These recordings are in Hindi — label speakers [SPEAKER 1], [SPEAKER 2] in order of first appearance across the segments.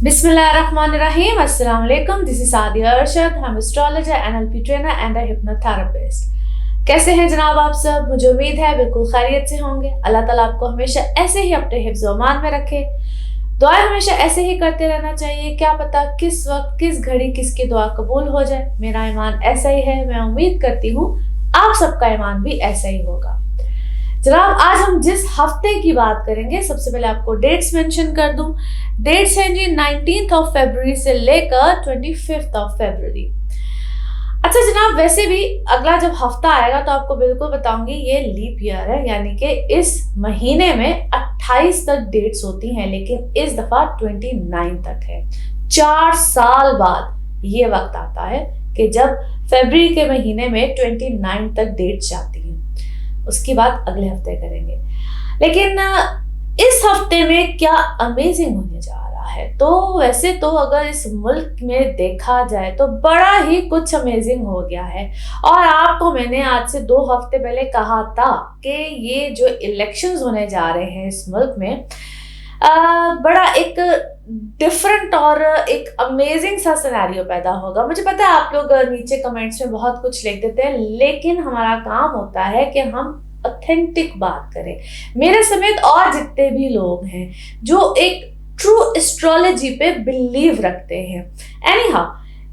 [SPEAKER 1] Bismillahirrahmanirrahim. Assalamu alaikum. This is Sadia Arshad. I'm astrologer, NLP trainer and a hypnotherapist. कैसे हैं जनाब आप सब? मुझे उम्मीद है बिल्कुल खैरियत से होंगे। अल्लाह ताला आपको हमेशा ऐसे ही अपने हिफ्ज़ व अमान में रखे। दुआएं हमेशा ऐसे ही करते रहना चाहिए। क्या पता किस वक्त किस घड़ी किसकी दुआ कबूल हो जाए। मेरा ईमान ऐसा ही है। मैं उम्मीद करती हूँ आप सबका ईमान भी ऐसा ही होगा। जनाब आज हम जिस हफ्ते की बात करेंगे, सबसे पहले आपको डेट्स मेंशन कर दूं। डेट्स हैं जी 19th ऑफ फरवरी से लेकर 25th ऑफ फरवरी। अच्छा जनाब, वैसे भी अगला जब हफ्ता आएगा तो आपको बिल्कुल बताऊंगी ये लीप ईयर है, यानी कि इस महीने में 28 तक डेट्स होती हैं, लेकिन इस दफा 29 तक है। 4 साल बाद ये वक्त आता है कि जब फरवरी के महीने में 29 तक डेट्स जाती हैं। उसकी बात अगले हफ्ते करेंगे। लेकिन इस हफ्ते में क्या अमेजिंग होने जा रहा है, तो वैसे तो अगर इस मुल्क में देखा जाए तो बड़ा ही कुछ अमेजिंग हो गया है। और आपको मैंने आज से 2 हफ्ते पहले कहा था कि ये जो इलेक्शंस होने जा रहे हैं इस मुल्क में बड़ा एक डिफरेंट और एक अमेजिंग सा सिनेरियो पैदा होगा। मुझे पता है आप लोग नीचे कमेंट्स में बहुत कुछ लिख देते हैं, लेकिन हमारा काम होता है कि हम ऑथेंटिक बात करें। मेरे समेत और जितने भी लोग हैं जो एक ट्रू एस्ट्रोलॉजी पे बिलीव रखते हैं। एनीहाउ,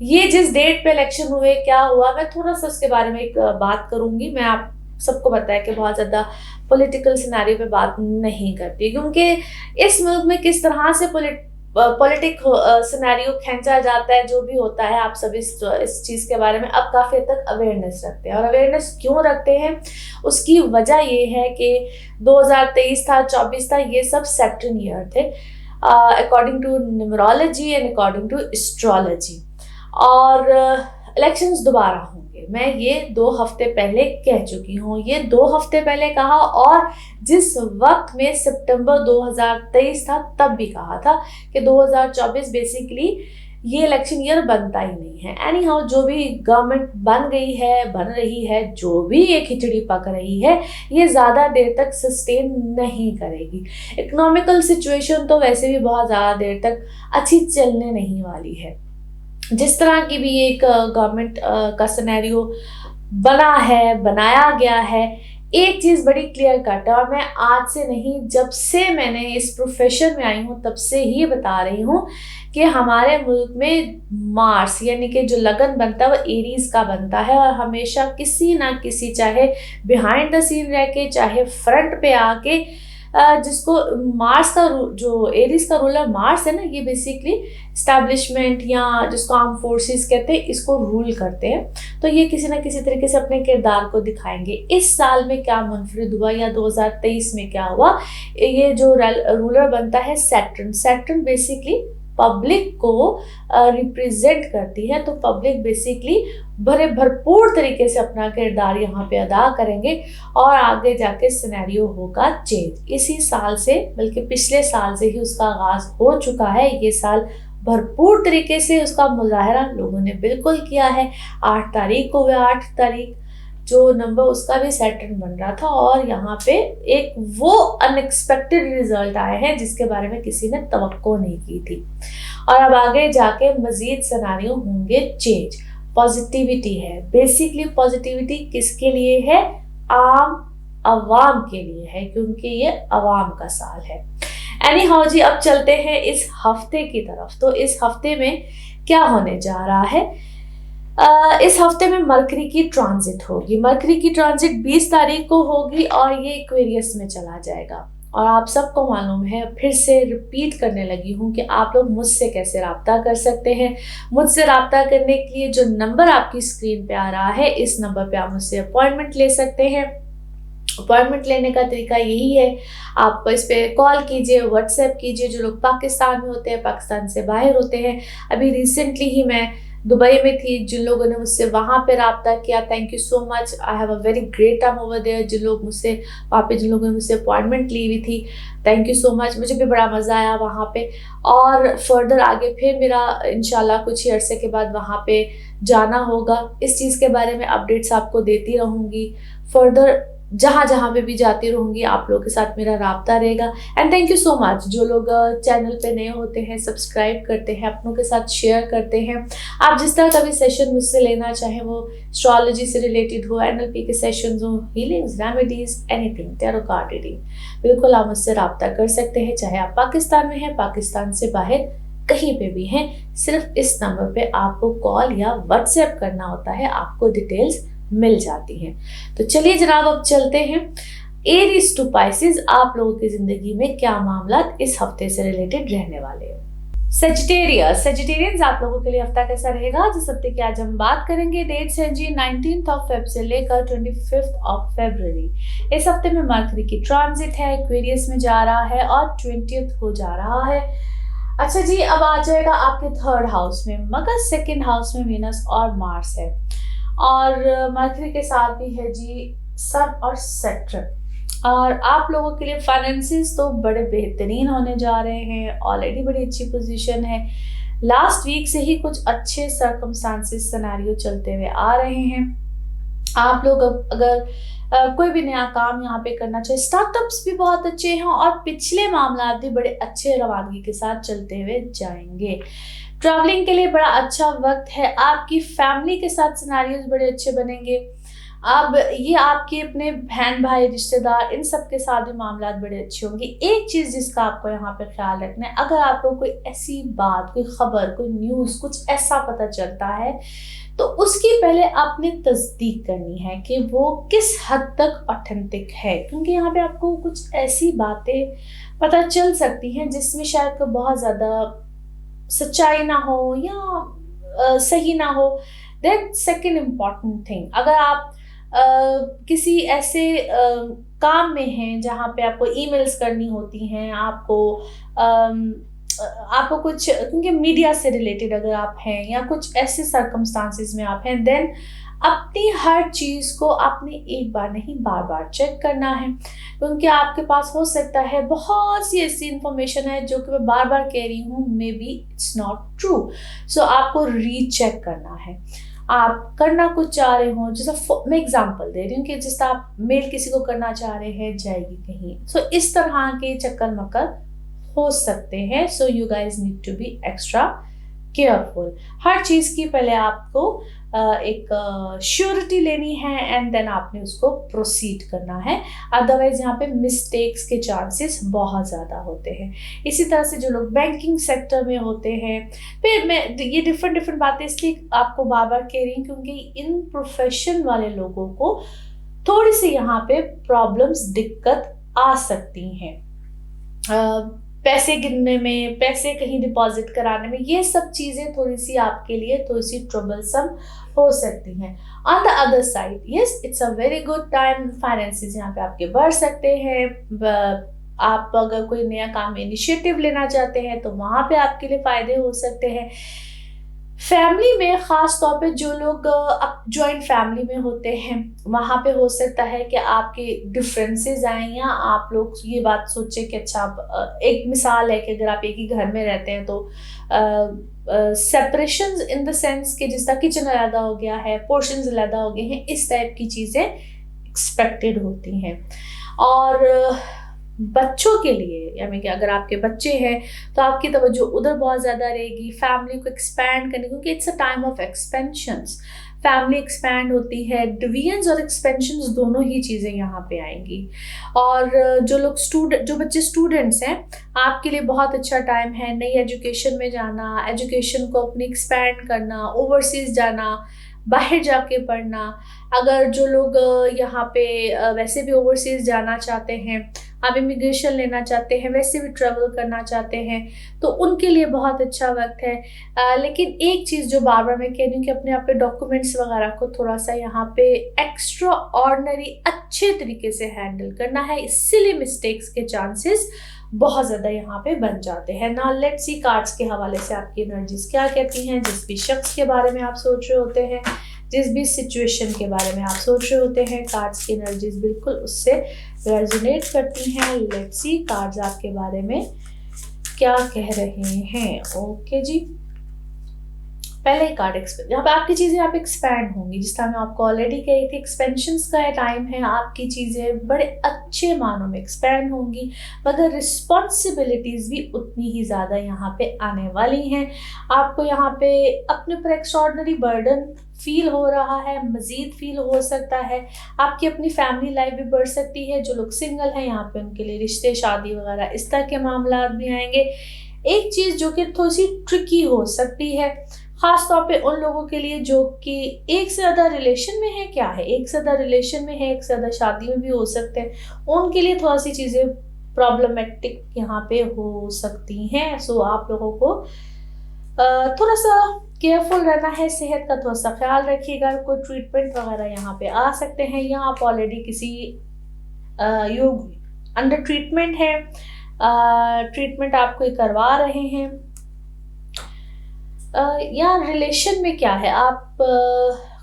[SPEAKER 1] ये जिस डेट पे इलेक्शन हुए, क्या हुआ, मैं थोड़ा सा उसके बारे में एक बात करूंगी। मैं आप सबको पता है कि बहुत ज़्यादा पॉलिटिकल सिनेरियो पे बात नहीं करती, क्योंकि इस मुल्क में किस तरह से पॉलिटिक सिनेरियो खींचा जाता है, जो भी होता है, आप सब इस चीज़ के बारे में अब काफ़ी हद तक अवेयरनेस रखते हैं। और अवेयरनेस क्यों रखते हैं, उसकी वजह ये है कि 2023 था, 24 था, ये सब सैटर्न ईयर थे according to numerology and according to astrology. और इलेक्शंस दोबारा होंगे। मैं ये 2 हफ्ते पहले कह चुकी हूँ, ये 2 हफ्ते पहले कहा, और जिस वक्त में सितंबर 2023 था तब भी कहा था कि 2024 बेसिकली ये इलेक्शन ईयर बनता ही नहीं है। एनी हाउ, जो भी गवर्नमेंट बन गई है, बन रही है, जो भी ये खिचड़ी पक रही है, ये ज़्यादा देर तक सस्टेन नहीं करेगी। इकोनॉमिकल सिचुएशन तो वैसे भी बहुत ज़्यादा देर तक अच्छी चलने नहीं वाली है। जिस तरह की भी एक गवर्नमेंट का सिनेरियो बना है, बनाया गया है, एक चीज़ बड़ी क्लियर कट है, और मैं आज से नहीं, जब से मैंने इस प्रोफेशन में आई हूँ तब से ही बता रही हूँ कि हमारे मुल्क में मार्स यानी कि जो लगन बनता है वो एरीज का बनता है, और हमेशा किसी ना किसी, चाहे बिहाइंड द सीन रह के, चाहे फ्रंट पे आके, जिसको मार्स का जो एरीज का रूलर मार्स है ना, ये बेसिकली इस्टेब्लिशमेंट या जिसको आर्म फोर्सेस कहते हैं, इसको रूल करते हैं। तो ये किसी ना किसी तरीके से अपने किरदार को दिखाएंगे। इस साल में क्या मुनफरिद हुआ या 2023 में क्या हुआ, ये जो रूलर बनता है सैटर्न। सैटर्न बेसिकली पब्लिक को रिप्रेजेंट करती है, तो पब्लिक बेसिकली भरपूर तरीके से अपना किरदार यहाँ पे अदा करेंगे, और आगे जाके सिनेरियो होगा चेंज। इसी साल से, बल्कि पिछले साल से ही उसका आगाज हो चुका है। ये साल भरपूर तरीके से उसका मुजाहरा लोगों ने बिल्कुल किया है। 8 तारीख को हुआ, 8 तारीख जो नंबर उसका भी सैटर्न बन रहा था, और यहाँ पे एक वो अनएक्सपेक्टेड रिजल्ट आए हैं जिसके बारे में किसी ने तवक्को नहीं की थी। और अब आगे जाके मजीद सिनेरियो होंगे चेंज। पॉजिटिविटी है, बेसिकली पॉजिटिविटी किसके लिए है? आम अवाम के लिए है, क्योंकि ये अवाम का साल है। एनी हाउ जी, अब चलते हैं इस हफ्ते की तरफ। तो इस हफ्ते में क्या होने जा रहा है? इस हफ्ते में मरकरी की ट्रांजिट होगी। मरकरी की ट्रांजिट 20 तारीख को होगी और ये एक्वेरियस में चला जाएगा। और आप सबको मालूम है, फिर से रिपीट करने लगी हूँ कि आप लोग मुझसे कैसे रब्ता कर सकते हैं। मुझसे रब्ता करने के लिए जो नंबर आपकी स्क्रीन पे आ रहा है, इस नंबर पे आप मुझसे अपॉइंटमेंट ले सकते हैं। अपॉइंटमेंट लेने का तरीका यही है, आप इस पे कॉल कीजिए, व्हाट्सएप कीजिए। जो लोग पाकिस्तान में होते हैं, पाकिस्तान से बाहर होते हैं, अभी रिसेंटली ही मैं दुबई में थी, जिन लोगों ने मुझसे वहाँ पे रब्ता किया, thank you so much. I have a very great time over there. जिन लोगों ने मुझसे अपॉइंटमेंट ली हुई थी, थैंक यू सो मच। मुझे भी बड़ा मज़ा आया वहाँ पे। और फर्दर आगे फिर मेरा इंशाल्लाह कुछ ही अरसे के बाद वहाँ पे जाना होगा। इस चीज़ के बारे में अपडेट्स आपको देती रहूँगी। फर्दर जहाँ जहाँ पे भी जाती रहूँगी आप लोगों के साथ मेरा राब्ता रहेगा। And thank you so much जो लोग चैनल पे नए होते हैं, सब्सक्राइब करते हैं, अपनों के साथ शेयर करते हैं। आप जिस तरह का भी सेशन मुझसे लेना चाहें, वो एस्ट्रोलॉजी से रिलेटेड हो, एनएलपी के सेशंस हो, healings, remedies, anything, tarot card reading, बिल्कुल आप मुझसे राब्ता कर सकते हैं। चाहे आप पाकिस्तान में हैं, पाकिस्तान से बाहर कहीं पे भी हैं, सिर्फ इस नंबर पे आपको कॉल या व्हाट्सएप करना होता है, आपको डिटेल्स मिल जाती हैं। तो चलिए जनाब, अब चलते हैं एरीज टू पाइसेस, आप लोगों की जिंदगी में क्या मामला इस हफ्ते से रिलेटेड रहने वाले हैं। सेजिटेरियंस आप लोगों के लिए हफ्ता कैसा रहेगा, जिस हफ्ते की आज हम बात करेंगे। डेट्स हैं जी 19 फेब से लेकर 25 फरवरी। इस हफ्ते में मरकरी की ट्रांजिट है, एक्वेरियस में जा रहा है और 20 हो जा रहा है। अच्छा जी, अब आ जाएगा आपके 3rd हाउस में मगर, 2nd हाउस में वीनस और मार्स है, और मरकरी के साथ भी है जी सन और सैटर्न। और आप लोगों के लिए फाइनेंसिस तो बड़े बेहतरीन होने जा रहे हैं, ऑलरेडी बड़ी अच्छी पोजीशन है। लास्ट वीक से ही कुछ अच्छे सर्कमस्टांसेस सिनेरियो चलते हुए आ रहे हैं। आप लोग अगर कोई भी नया काम यहाँ पे करना चाहिए, स्टार्टअप्स भी बहुत अच्छे हैं और पिछले मामला भी बड़े अच्छे रवानगी के साथ चलते हुए जाएंगे। ट्रैवलिंग के लिए बड़ा अच्छा वक्त है, आपकी फैमिली के साथ सिनेरियोज बड़े अच्छे बनेंगे। अब ये आपके अपने बहन भाई रिश्तेदार इन सब के साथ भी मामला बड़े अच्छे होंगे। एक चीज जिसका आपको यहाँ पे ख्याल रखना है, अगर आपको कोई ऐसी बात, कोई खबर, कोई न्यूज, कुछ ऐसा पता चलता है तो उसकी पहले आपने तस्दीक करनी है कि वो किस हद तक ऑथेंटिक है, क्योंकि यहाँ पे आपको कुछ ऐसी बातें पता चल सकती हैं जिसमें शायद बहुत ज्यादा सच्चाई ना हो या सही ना हो। देन सेकेंड इम्पॉर्टेंट थिंग, अगर आप किसी ऐसे काम में हैं जहाँ पे आपको ईमेल्स करनी होती हैं, आपको कुछ, क्योंकि मीडिया से रिलेटेड अगर आप हैं या कुछ ऐसे सर्कमस्टांसेस में आप हैं, देन अपनी हर चीज को आपने एक बार नहीं बार बार चेक करना है, क्योंकि आपके पास हो सकता है बहुत सी ऐसी इंफॉर्मेशन है जो कि मैं बार बार कह रही हूँ, maybe it's not true. So आपको रीचेक करना है। आप करना कुछ चाह रहे हो, जैसा मैं एग्जांपल दे रही हूँ कि जिस तरह आप मेल किसी को करना चाह रहे हैं, जाएगी कहीं, सो इस तरह के चक्कर मक्कर हो सकते हैं। So you guys need to be extra careful. हर चीज की पहले आपको एक श्योरिटी लेनी है एंड देन आपने उसको प्रोसीड करना है, अदरवाइज यहाँ पे मिस्टेक्स के चांसेस बहुत ज़्यादा होते हैं। इसी तरह से जो लोग बैंकिंग सेक्टर में होते हैं, फिर मैं ये डिफरेंट बातें इसलिए आपको बार बार कह रही हूँ क्योंकि इन प्रोफेशन वाले लोगों को थोड़ी सी यहाँ पे प्रॉब्लम्स, दिक्कत आ सकती हैं। पैसे गिनने में, पैसे कहीं डिपॉजिट कराने में, ये सब चीज़ें थोड़ी सी आपके लिए थोड़ी सी ट्रबलसम हो सकती हैं। On the other side, yes, it's a very good time. Finances यहाँ पे आपके बढ़ सकते हैं। आप अगर कोई नया काम में इनिशिएटिव लेना चाहते हैं तो वहाँ पे आपके लिए फ़ायदे हो सकते हैं। फैमिली में ख़ास तौर पे जो लोग जॉइंट फैमिली में होते हैं, वहाँ पे हो सकता है कि आपके डिफरेंसेस आएँ या आप लोग ये बात सोचें कि अच्छा, एक मिसाल है कि अगर आप एक ही घर में रहते हैं तो सेपरेशंस इन द सेंस कि जिस तरह किचन अलग हो गया है, पोर्शंस अलग हो गए हैं, इस टाइप की चीज़ें एक्सपेक्टेड होती हैं। और बच्चों के लिए, यानी कि अगर आपके बच्चे हैं तो आपकी तवज्जो उधर बहुत ज़्यादा रहेगी, फैमिली को एक्सपैंड करने, क्योंकि it's a time of expansions. Family expand होती है, डिवीजन्स और एक्सपेंशंस दोनों ही चीज़ें यहाँ पे आएंगी। और जो बच्चे स्टूडेंट्स हैं, आपके लिए बहुत अच्छा टाइम है नई एजुकेशन में जाना, एजुकेशन को अपनी एक्सपैंड करना, ओवरसीज जाना, बाहर जाके पढ़ना। अगर जो लोग यहाँ पे वैसे भी ओवरसीज जाना चाहते हैं, आप इमिग्रेशन लेना चाहते हैं, वैसे भी ट्रैवल करना चाहते हैं, तो उनके लिए बहुत अच्छा वक्त है। लेकिन एक चीज़ जो बार बार मैं कह रही हूँ कि अपने आप के डॉक्यूमेंट्स वगैरह को थोड़ा सा यहाँ पे एक्स्ट्रा ऑर्डिनरी अच्छे तरीके से हैंडल करना है, इसीलिए मिस्टेक्स के चांसेस बहुत ज़्यादा यहाँ पे बन जाते हैं। ना लेट्स सी कार्ड्स के हवाले से आपकी एनर्जीज क्या कहती हैं। जिस भी शख्स के बारे में आप सोच रहे होते हैं, जिस भी सिचुएशन के बारे में आप सोच रहे होते हैं, कार्ड्स की एनर्जीज बिल्कुल उससे रेजोनेट करती हैं। लेट्स सी कार्ड्स आपके बारे में क्या कह रहे हैं। ओके जी, पहले ही कार्ड यहाँ पे आपकी चीज़ें आप एक्सपैंड होंगी। जिस तरह मैं आपको ऑलरेडी कही थी, एक्सपेंशंस का टाइम है, आपकी चीज़ें बड़े अच्छे मानों में एक्सपैंड होंगी, मगर रिस्पॉन्सिबिलिटीज़ भी उतनी ही ज़्यादा यहाँ पे आने वाली हैं। आपको यहाँ पे अपने ऊपर एक्स्ट्रॉर्डनरी बर्डन फील हो रहा है, मज़ीद फील हो सकता है। आपकी अपनी फैमिली लाइफ भी बढ़ सकती है। जो लोग सिंगल हैं यहाँ पे उनके लिए रिश्ते, शादी वगैरह इस तरह के मामला भी आएंगे। एक चीज़ जो कि थोड़ी सी ट्रिकी हो सकती है, ख़ास तौर पे उन लोगों के लिए जो कि एक से ज़्यादा रिलेशन में है, क्या है, एक से ज़्यादा रिलेशन में है, एक से ज़्यादा शादी में भी हो सकते हैं, उनके लिए थोड़ा सी चीज़ें प्रॉब्लमेटिक यहाँ पे हो सकती हैं। सो आप लोगों को थोड़ा सा केयरफुल रहना है, सेहत का थोड़ा सा ख्याल रखिएगा। कोई ट्रीटमेंट वगैरह यहाँ पे आ सकते हैं, या आप ऑलरेडी किसी यू अंडर ट्रीटमेंट है, ट्रीटमेंट आप कोई करवा रहे हैं, या रिलेशन में क्या है, आप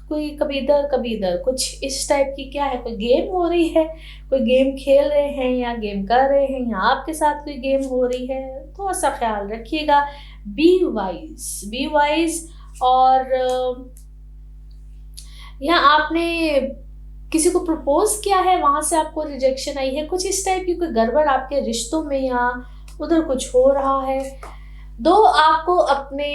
[SPEAKER 1] कोई कभी इधर कुछ इस टाइप की क्या है, कोई गेम हो रही है, कोई गेम खेल रहे हैं या गेम कर रहे हैं, या आपके साथ कोई गेम हो रही है, थोड़ा सा ख्याल रखिएगा। Be wise. और यहाँ आपने किसी को प्रपोज किया है, वहां से आपको रिजेक्शन आई है, कुछ इस टाइप की कोई गड़बड़ आपके रिश्तों में या उधर कुछ हो रहा है। दो आपको अपने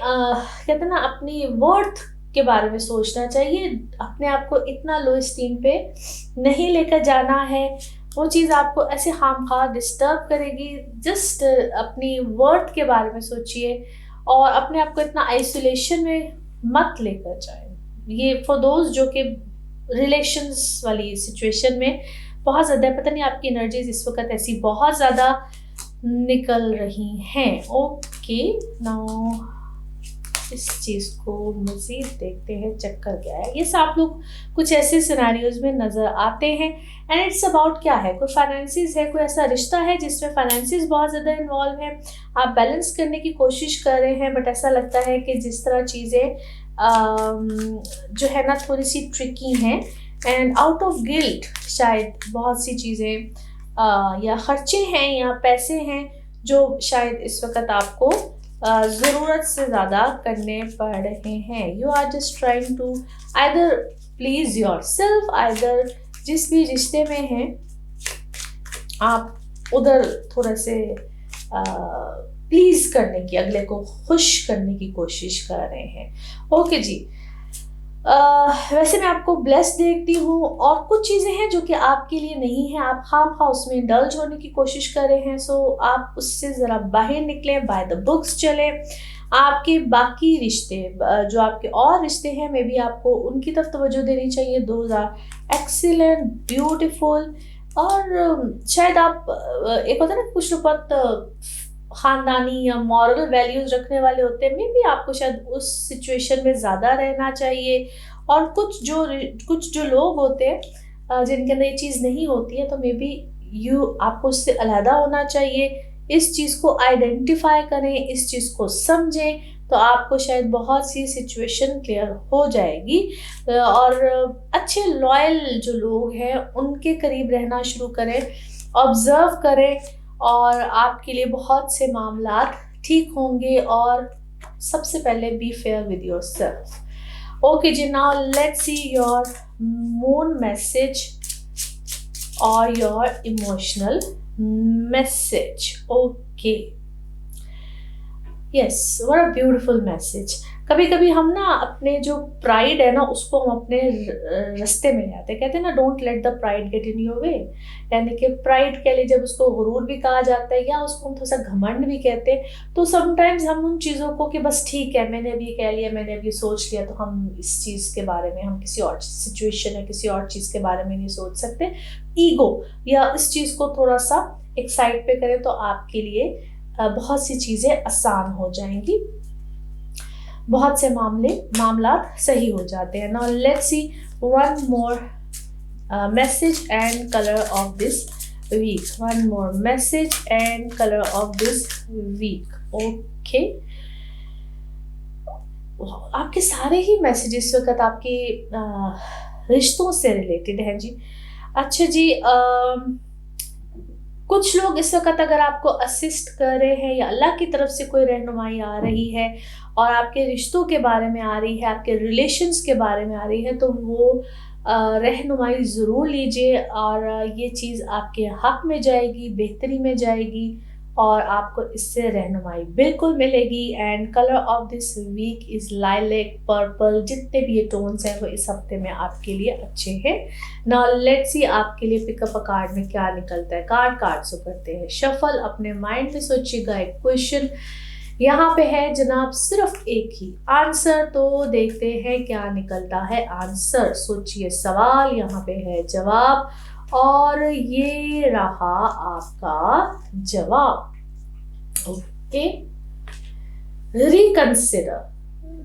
[SPEAKER 1] कहते हैं ना, अपनी वर्थ के बारे में सोचना चाहिए। अपने आप को इतना लो स्टीम पे नहीं लेकर जाना है, वो चीज़ आपको ऐसे खामखा डिस्टर्ब करेगी। जस्ट अपनी वर्थ के बारे में सोचिए और अपने आप को इतना आइसोलेशन में मत लेकर जाए। ये फॉर दोज जो कि रिलेशंस वाली सिचुएशन में बहुत ज़्यादा, पता नहीं आपकी एनर्जीज इस वक्त ऐसी बहुत ज़्यादा निकल रही हैं। ओके, नाउ इस चीज़ को मज़ीद देखते हैं, चक्कर क्या है। ये सब आप लोग कुछ ऐसे सिनेरियोज में नज़र आते हैं। एंड इट्स अबाउट क्या है, कोई फाइनेंसिस है, कोई ऐसा रिश्ता है जिसमें फाइनेंसिस बहुत ज़्यादा इन्वॉल्व है। आप बैलेंस करने की कोशिश कर रहे हैं, बट ऐसा लगता है कि जिस तरह चीज़ें जो है ना थोड़ी सी ट्रिकी हैं, एंड आउट ऑफ गिल्ट शायद बहुत सी चीज़ें या खर्चे हैं या पैसे हैं जो शायद इस वक्त आपको ज़रूरत से ज़्यादा करने पड़ रहे हैं। You are just trying to either please yourself, either जिस भी रिश्ते में हैं आप उधर थोड़े से प्लीज़ करने की, अगले को खुश करने की कोशिश कर रहे हैं। ओके जी, वैसे मैं आपको ब्लेस देखती हूँ, और कुछ चीज़ें हैं जो कि आपके लिए नहीं है, आप खामखा उसमें इंडल्ज होने की कोशिश कर रहे हैं। सो आप उससे ज़रा बाहर निकलें, बाय द बुक्स चलें। आपके बाकी रिश्ते, जो आपके और रिश्ते हैं, मे बी आपको उनकी तरफ तवज्जो देनी चाहिए। Those are excellent, beautiful. और शायद आप एक होता है ना, कुछ लोग बहुत ख़ानदानी या मॉरल वैल्यूज़ रखने वाले होते हैं, मे बी आपको शायद उस सिचुएशन में ज़्यादा रहना चाहिए। और कुछ जो लोग होते हैं जिनके अंदर ये चीज़ नहीं होती है, तो मे बी आपको उससे अलहदा होना चाहिए। इस चीज़ को आइडेंटिफाई करें, इस चीज़ को समझें, तो आपको शायद बहुत सी सिचुएशन क्लियर हो जाएगी। और अच्छे लॉयल जो लोग हैं उनके करीब रहना शुरू करें, ऑब्ज़र्व करें, और आपके लिए बहुत से मामलात ठीक होंगे। और सबसे पहले be fair with yourself. Okay ji, now let's see your moon message और your emotional message. Okay, yes, what a beautiful message. कभी कभी हम ना अपने जो प्राइड है ना उसको हम अपने रास्ते में ले आते हैं। कहते हैं ना, don't let the pride get in your way. यानी कि प्राइड के लिए, जब उसको गुरूर भी कहा जाता है या उसको हम थोड़ा सा घमंड भी कहते हैं, तो समटाइम्स हम उन चीज़ों को कि बस ठीक है, मैंने अभी कह लिया, मैंने अभी सोच लिया, तो हम इस चीज़ के बारे में, हम किसी और सिचुएशन या किसी और चीज़ के बारे में नहीं सोच सकते। ईगो या इस चीज़ को थोड़ा सा एक साइड पे करें तो आपके लिए बहुत सी चीज़ें आसान हो जाएंगी, बहुत से मामलात सही हो जाते हैं। Now let's see one more message and colour of this week. One more message and colour of this week. Okay, आपके सारे ही मैसेजेस वक्त आपके रिश्तों से रिलेटेड हैं जी। अच्छा जी, कुछ लोग इस वक्त अगर आपको असिस्ट कर रहे हैं या अल्लाह की तरफ से कोई रहनुमाई आ रही है और आपके रिश्तों के बारे में आ रही है, आपके रिलेशंस के बारे में आ रही है, तो वो रहनुमाई ज़रूर लीजिए और ये चीज़ आपके हक़ में जाएगी, बेहतरी में जाएगी और आपको इससे रहनुमाई बिल्कुल मिलेगी। And colour of this week is lilac, purple, जितने भी ये टोन्स हैं वो इस हफ्ते में आपके लिए अच्छे हैं। नाउ लेट्स सी आपके लिए पिकअप अ कार्ड में क्या निकलता है। कार्ड से करते हैं शफल। अपने माइंड में सोचिएगा एक क्वेश्चन, यहाँ पे है जनाब सिर्फ एक ही आंसर, तो देखते हैं क्या निकलता है आंसर। सोचिए सवाल, यहाँ पे है जवाब और ये रहा आपका जवाब। Okay, reconsider.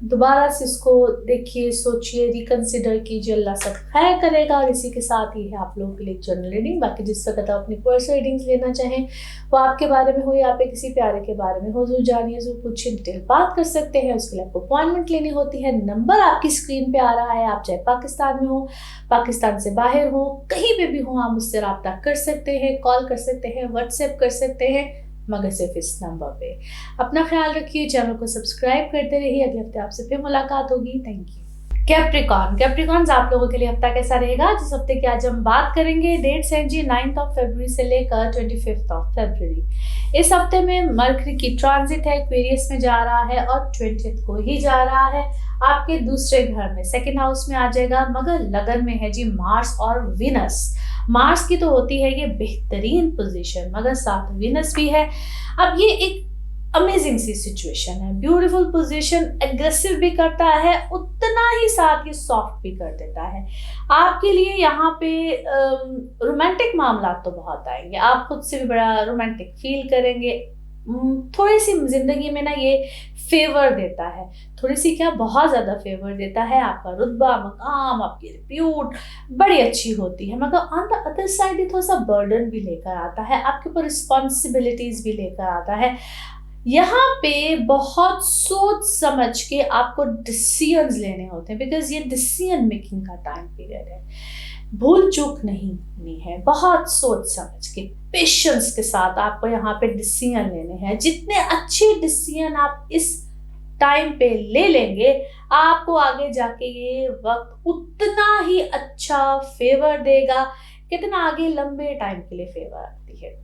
[SPEAKER 1] दोबारा से इसको देखिए, सोचिए, रिकंसिडर कीजिए, अल्लाह सब खैर करेगा। और इसी के साथ ही है आप लोगों के लिए जनरल रीडिंग। बाकी जिस वक्त आप अपनी पर्सनल रीडिंग्स लेना चाहें, वो आपके बारे में हो या पे किसी प्यारे के बारे में हो, जो जानिए, जो पूछिए, डिटेल बात कर सकते हैं। उसके लिए आपको अपॉइंटमेंट लेनी होती है। नंबर आपकी स्क्रीन पे आ रहा है। आप चाहे पाकिस्तान में हो, पाकिस्तान से बाहर हो, कहीं पे भी हो, आप मुझसे रब्ता कर सकते हैं, कॉल कर सकते हैं, व्हाट्सएप कर सकते हैं, मगर सिर्फ इस नंबर पे। अपना ख्याल रखिए, चैनल को सब्सक्राइब करते रहिए। अगले हफ्ते आपसे फिर मुलाकात होगी। Thank you. कैप्रिकॉर्न्स आप लोगों के लिए हफ्ता कैसा रहेगा, जिस हफ्ते की आज हम बात करेंगे। डेट्स हैं जी 9 फरवरी से लेकर 25 फरवरी। इस हफ्ते में मरकरी की ट्रांजिट है, एक्वेरियस में जा रहा है और 20 को ही जा रहा है। आपके दूसरे घर में, सेकंड हाउस में आ जाएगा, मगर लगन में है जी मार्स और विनस। मार्स की तो होती है ये बेहतरीन पोजीशन, मगर साथ विनस भी है। अब ये एक अमेजिंग सी सिचुएशन है, ब्यूटीफुल पोजीशन। एग्रेसिव भी करता है, उतना ही साथ ये सॉफ्ट भी कर देता है। आपके लिए यहाँ पे रोमांटिक मामला तो बहुत आएंगे, आप खुद से भी बड़ा रोमांटिक फील करेंगे। थोड़ी सी जिंदगी में ना ये फेवर देता है, थोड़ी सी क्या, बहुत ज़्यादा फेवर देता है। आपका रुतबा, मकाम, आपकी रिप्यूट बड़ी अच्छी होती है, मगर ऑन द अदर साइड ये थोड़ा सा बर्डन भी लेकर आता है, आपके ऊपर रिस्पॉन्सिबिलिटीज भी लेकर आता है। यहाँ पे बहुत सोच समझ के आपको डिसीजंस लेने होते हैं, बिकॉज ये डिसीजन मेकिंग का टाइम पीरियड है। भूल चूक नहीं होनी है, बहुत सोच समझ के पेशेंस के साथ आपको यहाँ पे डिसीजन लेने हैं। जितने अच्छे डिसीजन आप इस टाइम पे ले लेंगे, आपको आगे जाके ये वक्त उतना ही अच्छा फेवर देगा। कितना आगे लंबे टाइम के लिए फेवर आती है।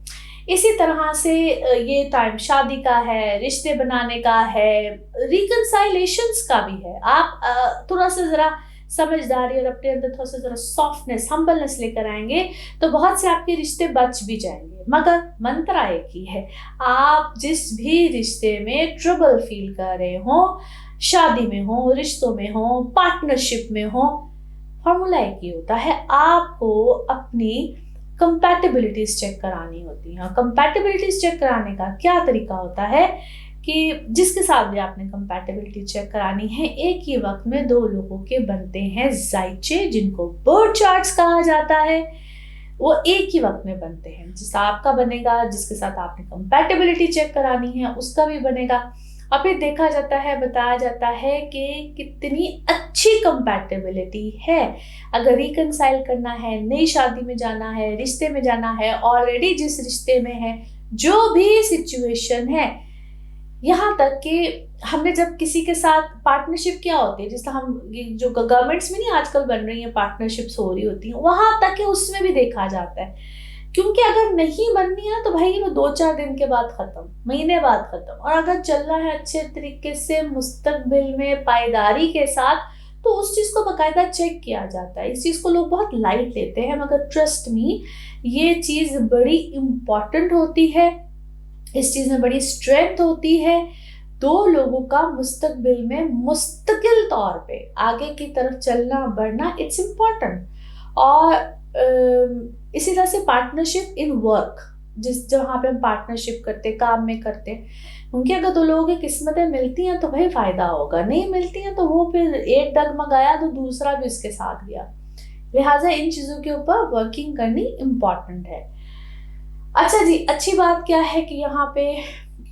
[SPEAKER 1] इसी तरह से ये टाइम शादी का है, रिश्ते बनाने का है, रिकंसाइलेशंस का भी है। आप थोड़ा सा जरा समझदारी और अपने अंदर थोड़ा सा जरा सॉफ्टनेस, हम्बलनेस लेकर आएंगे तो बहुत से आपके रिश्ते बच भी जाएंगे। मगर मंत्र एक ही है, आप जिस भी रिश्ते में ट्रबल फील कर रहे हो, शादी में हो, रिश्तों में हो, पार्टनरशिप में हो, फॉर्मूला एक ही होता है, आपको अपनी कंपैटिबिलिटीज चेक करानी होती हैं। कंपैटिबिलिटीज चेक कराने का क्या तरीका होता है कि जिसके साथ भी आपने कंपैटिबिलिटी चेक करानी है, एक ही वक्त में दो लोगों के बनते हैं जायचे, जिनको बर्थ चार्ट्स कहा जाता है। वो एक ही वक्त में बनते हैं, जिसका आपका बनेगा, जिसके साथ आपने कंपैटिबिलिटी चेक करानी है उसका भी बनेगा। और फिर देखा जाता है, बताया जाता है कि कितनी अच्छी कंपैटिबिलिटी है। अगर रिकंसाइल करना है, नई शादी में जाना है, रिश्ते में जाना है, ऑलरेडी जिस रिश्ते में है, जो भी सिचुएशन है, यहाँ तक कि हमने जब किसी के साथ पार्टनरशिप क्या होती है, जैसे हम जो गवर्नमेंट्स में नहीं आजकल बन रही है, पार्टनरशिप्स हो रही होती हैं, वहां तक कि उसमें भी देखा जाता है। क्योंकि अगर नहीं बननी है तो भाई वो 2-4 दिन के बाद खत्म, महीने बाद खत्म। और अगर चलना है अच्छे तरीके से मुस्तकबिल में पायदारी के साथ, तो उस चीज को बाकायदा चेक किया जाता है। इस चीज को लोग बहुत लाइट लेते हैं, मगर ट्रस्ट मी, ये चीज बड़ी इंपॉर्टेंट होती है। इस चीज में बड़ी स्ट्रेंथ होती है। दो लोगों का मुस्तकबिल में मुस्तकिल तौर पे आगे की तरफ चलना बढ़ना, इट्स इम्पॉर्टेंट। और इसी तरह से पार्टनरशिप इन वर्क, जहाँ पे हम पार्टनरशिप करते, काम में करते, उनकी अगर दो लोगों की किस्मतें मिलती हैं तो भाई फायदा होगा, नहीं मिलती हैं तो वो फिर एक डगमगाया तो दूसरा भी उसके साथ गया। लिहाजा इन चीज़ों के ऊपर वर्किंग करनी इम्पॉर्टेंट है। अच्छा जी, अच्छी बात क्या है कि यहाँ पे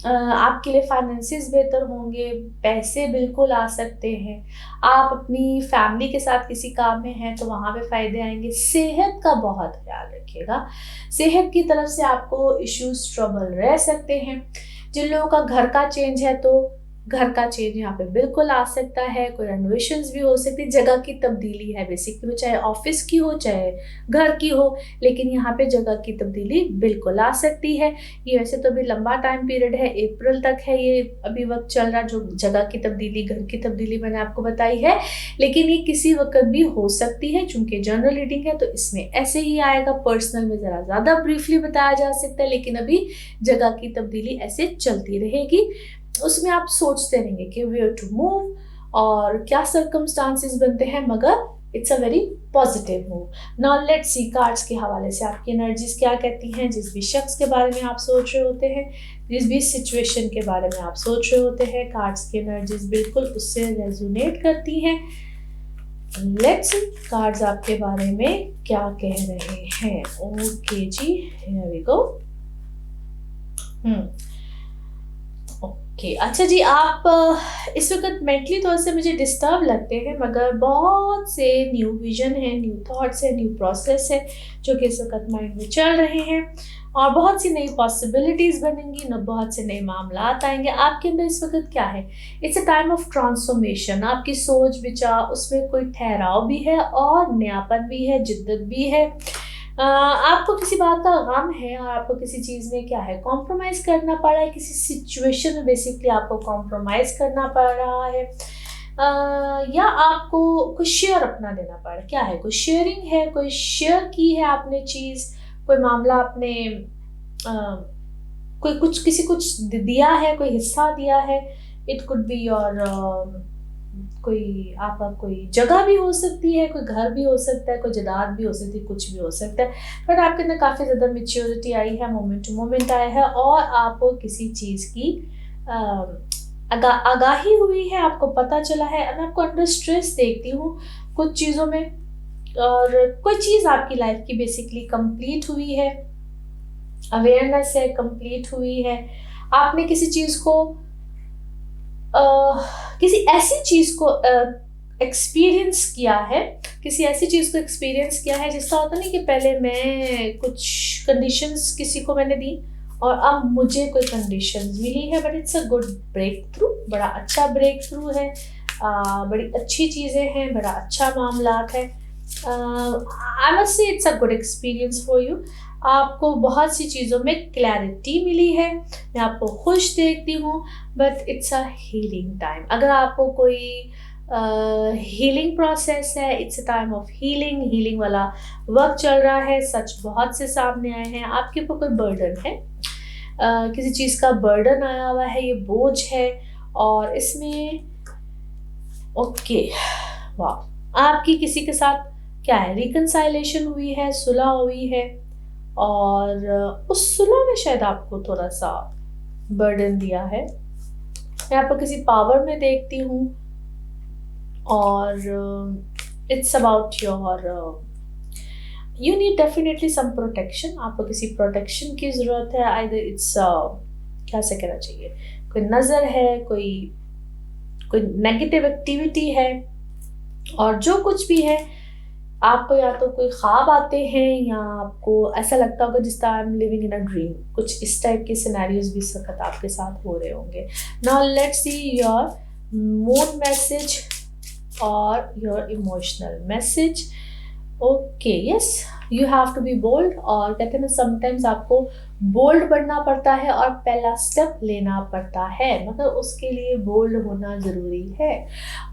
[SPEAKER 1] आपके लिए फाइनेंसिस बेहतर होंगे, पैसे बिल्कुल आ सकते हैं। आप अपनी फैमिली के साथ किसी काम में हैं तो वहाँ पे फ़ायदे आएंगे। सेहत का बहुत ख्याल रखिएगा, सेहत की तरफ से आपको इश्यूज ट्रबल रह सकते हैं। जिन लोगों का घर का चेंज है तो घर का चेंज यहाँ पे बिल्कुल आ सकता है, कोई रेनोवेशंस भी हो सकती है, जगह की तब्दीली है बेसिकली, चाहे ऑफिस की हो चाहे घर की हो, लेकिन यहाँ पे जगह की तब्दीली बिल्कुल आ सकती है। ये वैसे तो अभी लंबा टाइम पीरियड है, अप्रैल तक है ये अभी वक्त चल रहा, जो जगह की तब्दीली, घर की तब्दीली मैंने आपको बताई है, लेकिन ये किसी वक्त भी हो सकती है। चूंकि जनरल रीडिंग है तो इसमें ऐसे ही आएगा, पर्सनल में जरा ज्यादा ब्रीफली बताया जा सकता है, लेकिन अभी जगह की तब्दीली ऐसे चलती रहेगी। उसमें आप सोचते रहेंगे कि वेयर टू मूव और क्या सर्कमस्टांसेस बनते हैं, मगर it's a very positive move. Now let's C cards के हवाले से आपकी एनर्जीज क्या कहती हैं। जिस भी शख्स के बारे में आप सोच रहे होते हैं, जिस भी सिचुएशन के बारे में आप सोच रहे होते हैं, कार्ड्स की एनर्जीज बिल्कुल उससे रेजोनेट करती हैं। लेट्स सी कार्ड्स आपके बारे में क्या कह रहे हैं। ओके जी, हियर वी गो। ओके, अच्छा जी, आप इस वक्त मेंटली तौर से मुझे डिस्टर्ब लगते हैं, मगर बहुत से न्यू विजन है, न्यू थॉट्स है, न्यू प्रोसेस है जो कि इस वक्त माइंड में चल रहे हैं, और बहुत सी नई पॉसिबिलिटीज बनेंगी, न बहुत से नए मामलात आएंगे आपके अंदर। इस वक्त क्या है, it's a time of transformation. आपकी सोच विचार उसमें कोई ठहराव भी है और नयापन भी है, जिद्दत भी है। आपको किसी बात का गम है और आपको किसी चीज़ में क्या है, कॉम्प्रोमाइज़ करना पड़ रहा है, किसी सिचुएशन में बेसिकली आपको कॉम्प्रोमाइज़ करना पड़ रहा है, या आपको कुछ शेयर अपना देना पड़ रहा है। क्या है, कोई शेयरिंग है, कोई शेयर की है आपने चीज़, कोई मामला आपने कोई कुछ किसी कुछ दिया है, कोई हिस्सा दिया है। इट कुड बी योर कोई आपका कोई जगह भी हो सकती है, कोई घर भी हो सकता है, कोई जायदाद भी हो सकती है, कुछ भी हो सकता है। बट आपके अंदर काफ़ी ज़्यादा मेच्योरिटी आई है, मोमेंट टू मोमेंट आया है, और आपको किसी चीज़ की आगाही हुई है, आपको पता चला है। मैं आपको अंडर स्ट्रेस देखती हूँ कुछ चीज़ों में, और कोई चीज़ आपकी लाइफ की बेसिकली कंप्लीट हुई है, अवेयरनेस है, कंप्लीट हुई है। आपने किसी चीज़ को किसी ऐसी चीज़ को एक्सपीरियंस किया है, किसी ऐसी चीज़ को एक्सपीरियंस किया है जिसका होता नहीं कि पहले मैं कुछ कंडीशंस किसी को मैंने दी और अब मुझे कोई कंडीशंस मिली है, but it's a good breakthrough, बड़ा अच्छा ब्रेक थ्रू है, बड़ी अच्छी चीज़ें हैं, बड़ा अच्छा मामलात है। I must say it's a good experience for you. आपको बहुत सी चीज़ों में क्लैरिटी मिली है, मैं आपको खुश देखती हूँ, but it's a healing time. अगर आपको कोई हीलिंग प्रोसेस है, it's a time of healing, healing वाला वक्त चल रहा है। सच बहुत से सामने आए हैं, आपके ऊपर कोई बर्डन है, किसी चीज़ का बर्डन आया हुआ है, ये बोझ है, और इसमें ओके वाह, आपकी किसी के साथ क्या है, रिकंसाइलेशन हुई है, सुलह हुई है, और उस सुलह में शायद आपको थोड़ा सा बर्डन दिया है। मैं आपको किसी पावर में देखती हूँ, और it's about your you need definitely some protection. आपको किसी प्रोटेक्शन की ज़रूरत है, आइदर इट्स क्या से कहना चाहिए, कोई नज़र है, कोई नेगेटिव एक्टिविटी है, और जो कुछ भी है, आपको या तो कोई ख्वाब आते हैं या आपको ऐसा लगता होगा जिस तरह I am living in a dream, कुछ इस टाइप के सिनेरियोज भी इस वक्त आपके साथ हो रहे होंगे। Now let's see your moon message और your emotional message. Okay, yes, you have to be bold, और कहते हैं ना समटाइम्स आपको बोल्ड बनना पड़ता है और पहला स्टेप लेना पड़ता है, मगर उसके लिए बोल्ड होना ज़रूरी है।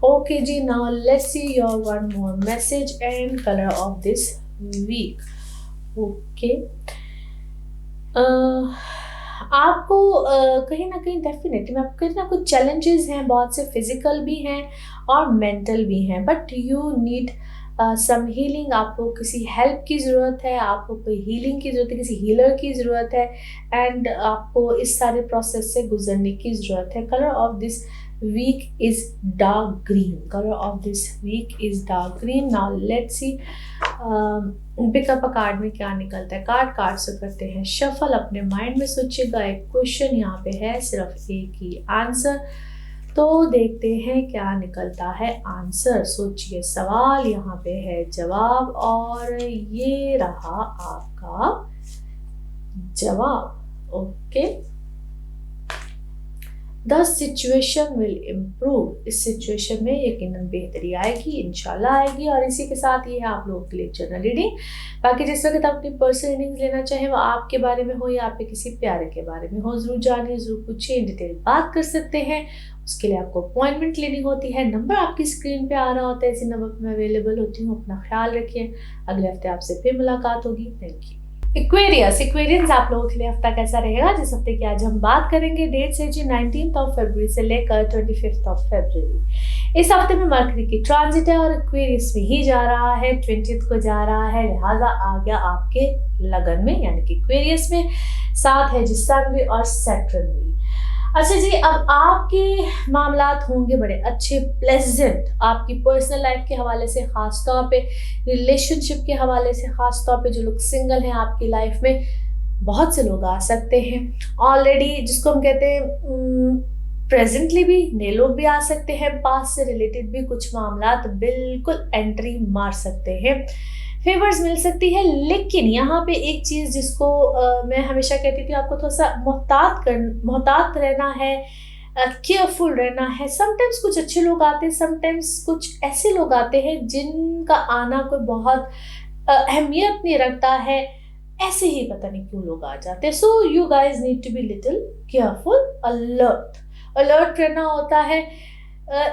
[SPEAKER 1] Okay ji, now let's see your one more message and colour of this week. Okay, आपको कहीं ना कहीं डेफिनेटली आपको कहीं ना कुछ चैलेंजेस हैं, बहुत से फिजिकल भी हैं और मेंटल भी हैं, but you need some healing. आपको किसी हेल्प की ज़रूरत है, आपको कोई हीलिंग की ज़रूरत है, किसी हीलर की ज़रूरत है, एंड आपको इस सारे प्रोसेस से गुजरने की ज़रूरत है। Colour of this week is dark green, colour of this week is dark green. Now let's see pick up a card में क्या निकलता है। कार्ड से करते हैं शफल, अपने माइंड में सोचिएगा, एक क्वेश्चन यहाँ पे है, सिर्फ एक ही आंसर, तो देखते हैं क्या निकलता है आंसर। सोचिए, सवाल यहाँ पे है, जवाब, और ये रहा आपका जवाब। Okay, the situation will improve. इस सिचुएशन में यकीनन बेहतरी आएगी, इंशाल्लाह आएगी। और इसी के साथ ये है आप लोगों के लिए जनरल रीडिंग। बाकी जिस वक्त आप अपनी पर्सनल रीडिंग्स लेना चाहें वो आपके बारे में हो या आपके किसी प्यारे के बारे में हो, जरूर जानिए, जरूर पूछिए, इन डिटेल बात कर सकते हैं। उसके लिए आपको अपॉइंटमेंट लेनी होती है। नंबर आपकी स्क्रीन पे आ रहा होता है, इसी नंबर पर मैं अवेलेबल होती हूँ। अपना ख्याल रखिए, अगले हफ्ते आपसे फिर मुलाकात होगी। Thank you. एक्वेरियंस आप लोगों के लिए हफ्ता कैसा रहेगा, जिस हफ्ते की आज हम बात करेंगे। डेट्स है जी 19 फरवरी से लेकर 25 फरवरी। इस हफ्ते में मरकरी की ट्रांजिट है और एक्वेरियस में ही जा रहा है, 20 को जा रहा है, लिहाजा आ गया आपके लगन में यानी कि एक्वेरियस में। साथ है जी सन भी और सैटर्न भी। अच्छा जी, अब आपके मामलात होंगे बड़े अच्छे, प्लेजेंट। आपकी पर्सनल लाइफ के हवाले से, खास तौर पे रिलेशनशिप के हवाले से, खास तौर पे जो लोग सिंगल हैं आपकी लाइफ में, बहुत से लोग आ सकते हैं ऑलरेडी, जिसको हम कहते हैं प्रेजेंटली भी नए लोग भी आ सकते हैं, पास से रिलेटेड भी कुछ मामलात बिल्कुल एंट्री मार सकते हैं, फेवर्स मिल सकती है। लेकिन यहाँ पे एक चीज़ जिसको मैं हमेशा कहती थी, आपको थोड़ा सा मोहतात रहना है, केयरफुल रहना है। समटाइम्स कुछ अच्छे लोग आते हैं, समटाइम्स कुछ ऐसे लोग आते हैं जिनका आना कोई बहुत अहमियत नहीं रखता है, ऐसे ही पता नहीं क्यों लोग आ जाते हैं। So you guys need to be little careful, alert रहना होता है।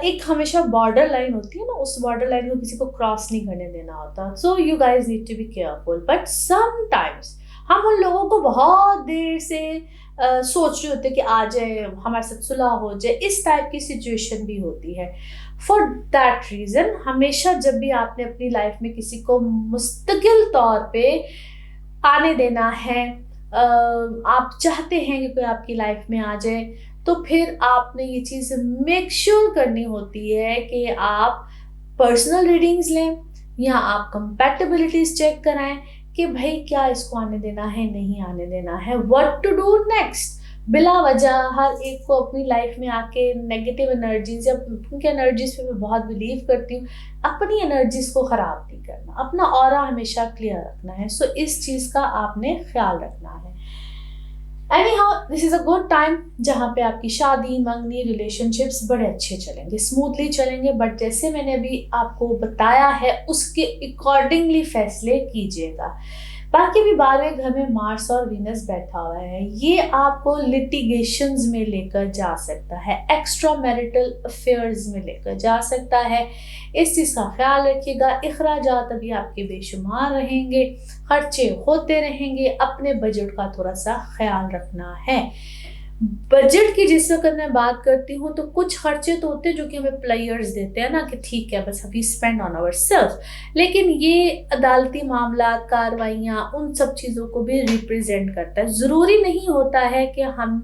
[SPEAKER 1] एक हमेशा बॉर्डर लाइन होती है ना, उस बॉर्डर लाइन को किसी को क्रॉस नहीं करने देना होता। So you guys need to be careful. But sometimes हम उन लोगों को बहुत देर से सोच रहे होते कि आ जाए, हमारे साथ सुलह हो जाए, इस टाइप की सिचुएशन भी होती है। फॉर दैट रीज़न हमेशा जब भी आपने अपनी लाइफ में किसी को मुस्तकिल तौर पे आने देना है, आप चाहते हैं कि कोई आपकी लाइफ में आ जाए, तो फिर आपने ये चीज़ मेक श्योर करनी होती है कि आप पर्सनल रीडिंग्स लें या आप कंपैटिबिलिटीज चेक कराएं कि भाई क्या इसको आने देना है, नहीं आने देना है, व्हाट टू डू नेक्स्ट। बिला वजह हर एक को अपनी लाइफ में आके नेगेटिव एनर्जीज या उनकी एनर्जीज पे मैं बहुत बिलीव करती हूँ, अपनी एनर्जीज को ख़राब नहीं करना, अपना ऑरा हमेशा क्लियर रखना है। सो इस चीज़ का आपने ख्याल रखना है। Anyhow, this is a good time जहाँ पे आपकी शादी, मंगनी, रिलेशनशिप्स बड़े अच्छे चलेंगे, स्मूथली चलेंगे। बट जैसे मैंने अभी आपको बताया है उसके अकॉर्डिंगली फैसले कीजिएगा। बाकी भी 12वें घर में मार्स और वीनस बैठा हुआ है, ये आपको लिटिगेशंस में लेकर जा सकता है, एक्स्ट्रा मैरिटल अफेयर्स में लेकर जा सकता है। इस चीज़ का ख्याल रखिएगा। अखराजात अभी आपके बेशुमार रहेंगे, खर्चे होते रहेंगे, अपने बजट का थोड़ा सा ख्याल रखना है। बजट की जिस वक्त मैं बात करती हूँ तो कुछ खर्चे तो होते हैं जो कि हमें प्लेयर्स देते हैं ना, कि ठीक है बस अभी स्पेंड ऑन आवर सेल्फ, लेकिन ये अदालती मामला, कार्रवाइयाँ, उन सब चीज़ों को भी रिप्रेजेंट करता है। ज़रूरी नहीं होता है कि हम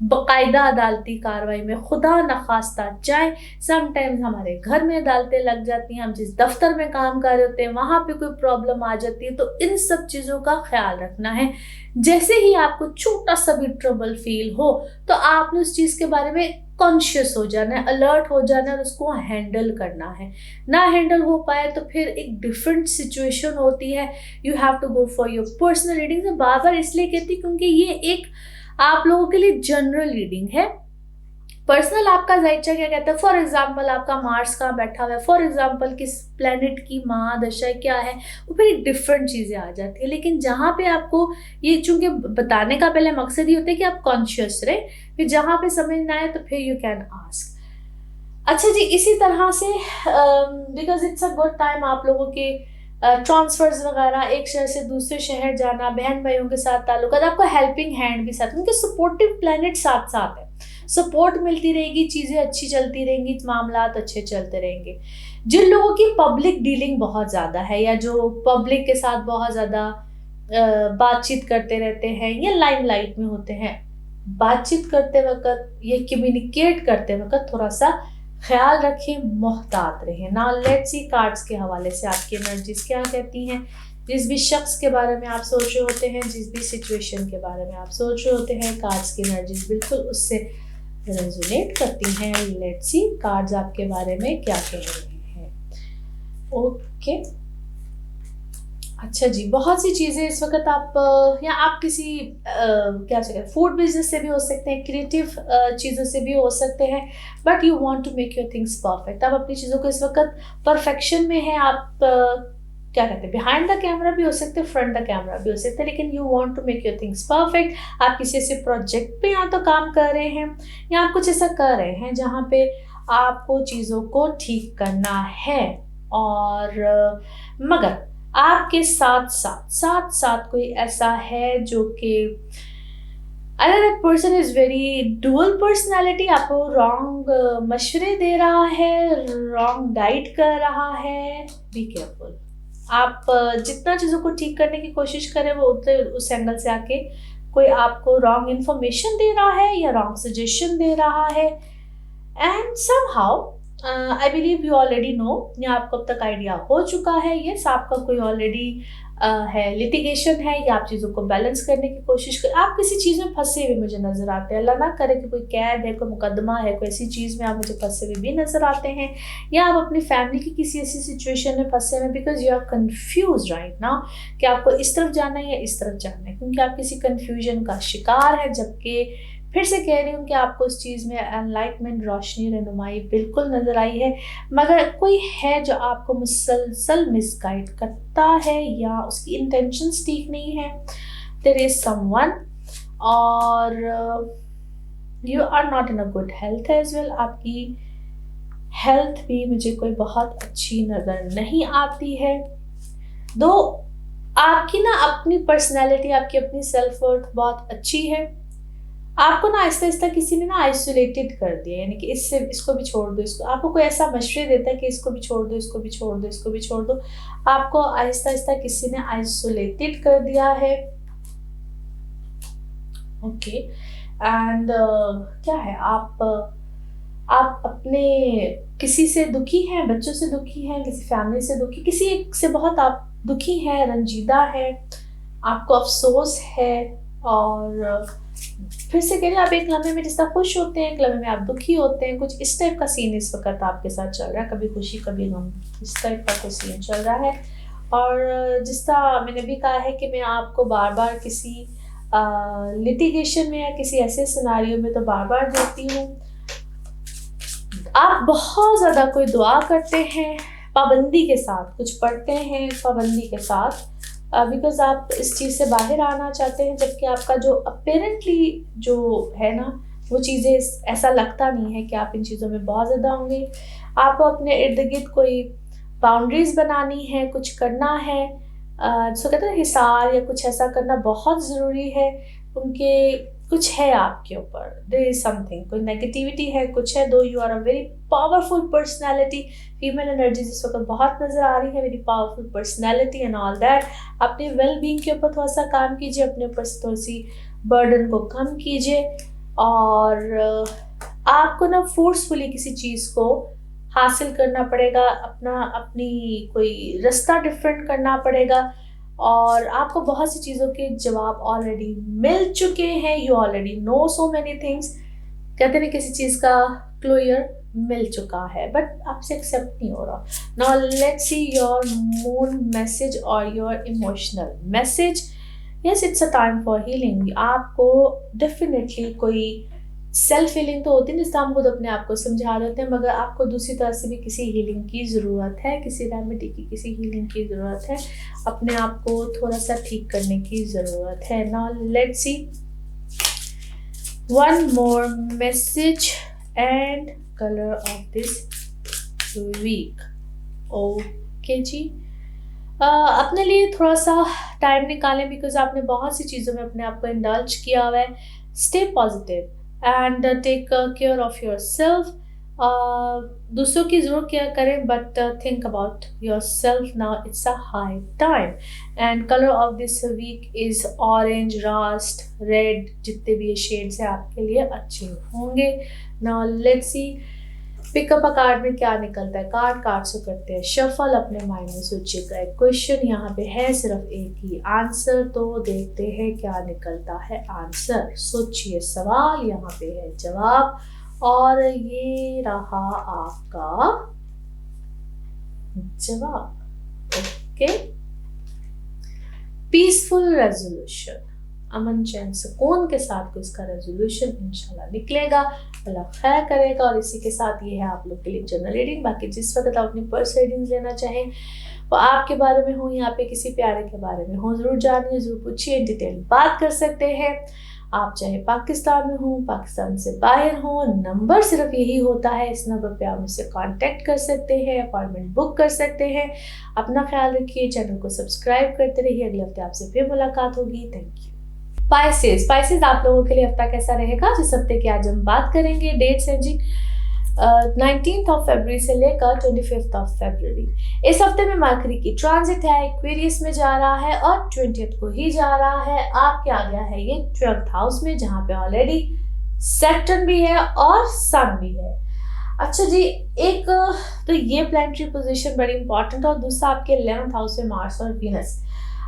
[SPEAKER 1] बाकायदा अदालती कार्रवाई में खुदा न खास्ता जाए। समटाइम्स हमारे घर में अदालतें लग जाती हैं, हम जिस दफ्तर में काम कर रहे होते हैं वहाँ पे कोई प्रॉब्लम आ जाती है, तो इन सब चीज़ों का ख्याल रखना है। जैसे ही आपको छोटा सा भी ट्रबल फील हो तो आपने उस चीज़ के बारे में कॉन्शियस हो जाना है, अलर्ट हो जाना है और उसको हैंडल करना है। ना हैंडल हो पाए तो फिर एक डिफरेंट सिचुएशन होती है। You have to go for your personal reading. मैं बार बार इसलिए कहती हूँ क्योंकि ये एक आप लोगों के लिए जनरल रीडिंग है। पर्सनल आपका जायचा क्या कहता है, फॉर एग्जाम्पल आपका मार्स कहाँ बैठा हुआ है, फॉर एग्जाम्पल किस प्लेनेट की महादशा क्या है, वो फिर एक डिफरेंट चीज़ें आ जाती है। लेकिन जहाँ पे आपको ये चूंकि बताने का पहले मकसद ये होता है कि आप कॉन्शियस रहे, फिर जहाँ पे समझ ना आए तो फिर यू कैन आस्क। अच्छा जी, इसी तरह से because it's a good time आप लोगों के ट्रांसफर्स वगैरह, एक शहर से दूसरे शहर जाना, बहन भाइयों के साथ ताल्लुकात, आपको हेल्पिंग हैंड भी साथ, उनके सपोर्टिव प्लैनेट साथ साथ है, सपोर्ट मिलती रहेगी, चीज़ें अच्छी चलती रहेंगी, मामलात अच्छे चलते रहेंगे। जिन लोगों की पब्लिक डीलिंग बहुत ज़्यादा है या जो पब्लिक के साथ बहुत ज़्यादा बातचीत करते रहते हैं या लाइमलाइट में होते हैं, बातचीत करते वक्त या कम्युनिकेट करते वक्त थोड़ा सा ख्याल रखें, मोहतात रहें। नाउ लेट्स सी कार्ड्स के हवाले से आपकी एनर्जीज क्या कहती हैं। जिस भी शख्स के बारे में आप सोच रहे होते हैं, जिस भी सिचुएशन के बारे में आप सोच रहे होते हैं, कार्ड्स की एनर्जीज बिल्कुल उससे रेजोनेट करती हैं। लेट्स सी कार्ड्स आपके बारे में क्या कह रहे हैं। ओके, अच्छा जी, बहुत सी चीज़ें इस वक़्त आप या आप किसी क्या कहते हैं, फूड बिज़नेस से भी हो सकते हैं, क्रिएटिव चीज़ों से भी हो सकते हैं, but you want to make your things perfect. आप अपनी चीज़ों को इस वक़्त परफेक्शन में हैं, आप क्या कहते हैं, बिहाइंड द कैमरा भी हो सकते हैं, फ्रंट द कैमरा भी हो सकते हैं, लेकिन you want to make your things perfect. आप किसी ऐसे प्रोजेक्ट पे या तो काम कर रहे हैं या आप कुछ ऐसा कर रहे हैं जहाँ पे आपको चीज़ों को ठीक करना है, और मगर आपके साथ कोई ऐसा है जो कि अगर that person is very dual personality, आपको रॉन्ग मशवरे दे रहा है, रॉन्ग गाइड कर रहा है, बी केयरफुल। आप जितना चीज़ों को ठीक करने की कोशिश करें, वो उतने उस एंगल से आके कोई आपको रॉन्ग इन्फॉर्मेशन दे रहा है या रॉन्ग सजेशन दे रहा है। And somehow I believe you already know, या आपको अब तक आइडिया हो चुका है, यस आपका कोई ऑलरेडी है, लिटिगेशन है, या आप चीज़ों को बैलेंस करने की कोशिश कर, आप किसी चीज़ में फंसे हुए मुझे नज़र आते हैं। अल्लाह ना करे कि कोई कैद है, कोई मुकदमा है, कोई ऐसी चीज़ में आप मुझे फंसे हुए भी नज़र आते हैं, या आप अपनी फैमिली की किसी ऐसी सिचुएशन में फंसे हुए, because you are confuse right now कि आपको इस तरफ जाना है या इस तरफ जाना है, क्योंकि आप किसी कन्फ्यूजन का शिकार है। जबकि फिर से कह रही हूँ कि आपको इस चीज़ में एनलाइटमेंट, रोशनी, रहनुमाई बिल्कुल नज़र आई है, मगर कोई है जो आपको मुसलसल मिसगाइड करता है या उसकी इंटेंशंस ठीक नहीं है। देयर इज समवन, और you are not in a good health as well. आपकी हेल्थ भी मुझे कोई बहुत अच्छी नज़र नहीं आती है। दो आपकी ना अपनी पर्सनैलिटी, आपकी अपनी सेल्फ वर्थ बहुत अच्छी है। आपको ना आहिस्ता-आहिस्ता किसी ने ना आइसोलेटेड कर दिया, यानी कि इससे इसको भी छोड़ दो, इसको, आपको कोई ऐसा मशवरे देता है कि इसको भी छोड़ दो, इसको भी छोड़ दो, इसको भी छोड़ दो। आपको आहिस्ता-आहिस्ता किसी ने आइसोलेटेड कर दिया है। ओके, एंड क्या है, आप अपने किसी से दुखी हैं, बच्चों से दुखी हैं, किसी फैमिली से दुखी, किसी एक से बहुत आप दुखी हैं, रंजीदा हैं, आपको अफ़सोस है, और फिर से कह रहे हैं आप एक लम्हे में जिस तरह खुश होते हैं, एक लम्हे में आप दुखी होते हैं, कुछ इस टाइप का सीन इस वक़्त आपके साथ चल रहा है, कभी खुशी कभी गम, इस टाइप का कुछ सीन चल रहा है। और जिस तरह मैंने भी कहा है कि मैं आपको बार-बार किसी लिटिगेशन में या किसी ऐसे सिनेरियो में तो बार-बार देखती हूँ। आप बहुत ज़्यादा कोई दुआ करते हैं, पाबंदी के साथ कुछ पढ़ते हैं, पाबंदी के साथ, बिकॉज़ आप इस चीज़ से बाहर आना चाहते हैं, जबकि आपका जो अपैरेंटली जो है ना, वो चीज़ें ऐसा लगता नहीं है कि आप इन चीज़ों में बहुत ज़्यादा होंगे। आपको अपने इर्द-गिर्द कोई बाउंड्रीज़ बनानी है, कुछ करना है, जिसको कहते हैं हिसार या कुछ ऐसा करना बहुत ज़रूरी है, उनके कुछ है आपके ऊपर, देयर इज़ समथिंग, कोई नेगेटिविटी है, कुछ है। Though you are a very powerful personality, female energies इस वक्त बहुत नज़र आ रही है, very powerful personality and all that. अपने वेल बींग के ऊपर थोड़ा सा काम कीजिए, अपने ऊपर थोड़ी सी बर्डन को कम कीजिए, और आपको ना फोर्सफुली किसी चीज़ को हासिल करना पड़ेगा, अपनी कोई रास्ता डिफरेंट करना पड़ेगा, और आपको बहुत सी चीज़ों के जवाब ऑलरेडी मिल चुके हैं। You already know so many things, कहते हैं किसी चीज़ का क्लियर मिल चुका है, बट आपसे एक्सेप्ट नहीं हो रहा। Now let's see your moon message और your emotional message. Yes, it's a time for healing. आपको डेफिनेटली कोई सेल्फ हीलिंग तो होती है, जिससे हम खुद अपने आप को समझा देते हैं, मगर आपको दूसरी तरफ से भी किसी हीलिंग की ज़रूरत है, किसी रेमेडी की, किसी हीलिंग की ज़रूरत है, अपने आप को थोड़ा सा ठीक करने की ज़रूरत है। Now let's see one more message and colour of this week. Okay ji, अपने लिए थोड़ा सा टाइम निकालें, बिकॉज आपने बहुत सी चीज़ों में अपने आप को इंडल्ज किया हुआ है। Stay positive and take care of your सेल्फ। दूसरों की ज़रूर केयर करें, but think about yourself now, it's a high time. And colour of this week is orange, rust, red, जितने भी ये शेड्स हैं आपके लिए अच्छे होंगे। Now let's see pick up a card में क्या निकलता है। कार्ड से करते हैं शफल, अपने माइंड में सोचिएगा। एक क्वेश्चन यहाँ पे है, सिर्फ एक ही आंसर, तो देखते हैं क्या निकलता है आंसर। सोचिए, सवाल यहाँ पे है जवाब, और ये रहा आपका जवाब। ओके, पीसफुल रेजोल्यूशन, अमन चैन सुकून के साथ को इसका रेजोल्यूशन इंशाल्लाह निकलेगा, अल्लाह खैर करेगा। और इसी के साथ ये है आप लोग के लिए जनरल रीडिंग। बाकी जिस वक्त आप अपनी पर्सनल रीडिंग लेना चाहें, वो आपके बारे में हो या पे किसी प्यारे के बारे में हो, ज़रूर जानिए, ज़रूर पूछिए, डिटेल बात कर सकते हैं। आप चाहे पाकिस्तान में हो, पाकिस्तान से बाहर हो, नंबर सिर्फ यही होता है, इस नंबर पे आप मुझसे कांटेक्ट कर सकते हैं, अपॉइंटमेंट बुक कर सकते हैं। अपना ख्याल रखिए, चैनल को सब्सक्राइब करते रहिए। अगले हफ्ते आपसे फिर मुलाकात होगी। Thank you. स्पाइसेस आप लोगों के लिए हफ्ता कैसा रहेगा, जिस हफ्ते की आज हम बात करेंगे। डेट्स हैं जी 19 फरवरी से लेकर 25 फरवरी। इस हफ्ते में मरकरी की ट्रांजिट है, एक्वेरियस में जा रहा है और 20 को ही जा रहा है। आपके आ गया है ये 12th हाउस में, जहां पे ऑलरेडी सैटर्न भी है और सन भी है। अच्छा जी, एक तो ये प्लैनेटरी पोजीशन बड़ी इंपॉर्टेंट है, और दूसरा आपके 11th हाउस में मार्स और वीनस।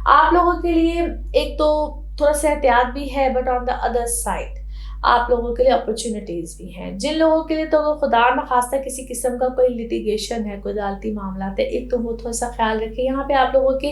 [SPEAKER 1] आप लोगों के लिए एक तो थोड़ा सा एहतियात भी है, but on the other side आप लोगों के लिए अपॉर्चुनिटीज भी हैं। जिन लोगों के लिए तो खुदा न खास्ता किसी किस्म का कोई लिटिगेशन है, कोई अदालती मामला है, एक तो वो थोड़ा सा ख्याल रखिए। यहाँ पे आप लोगों के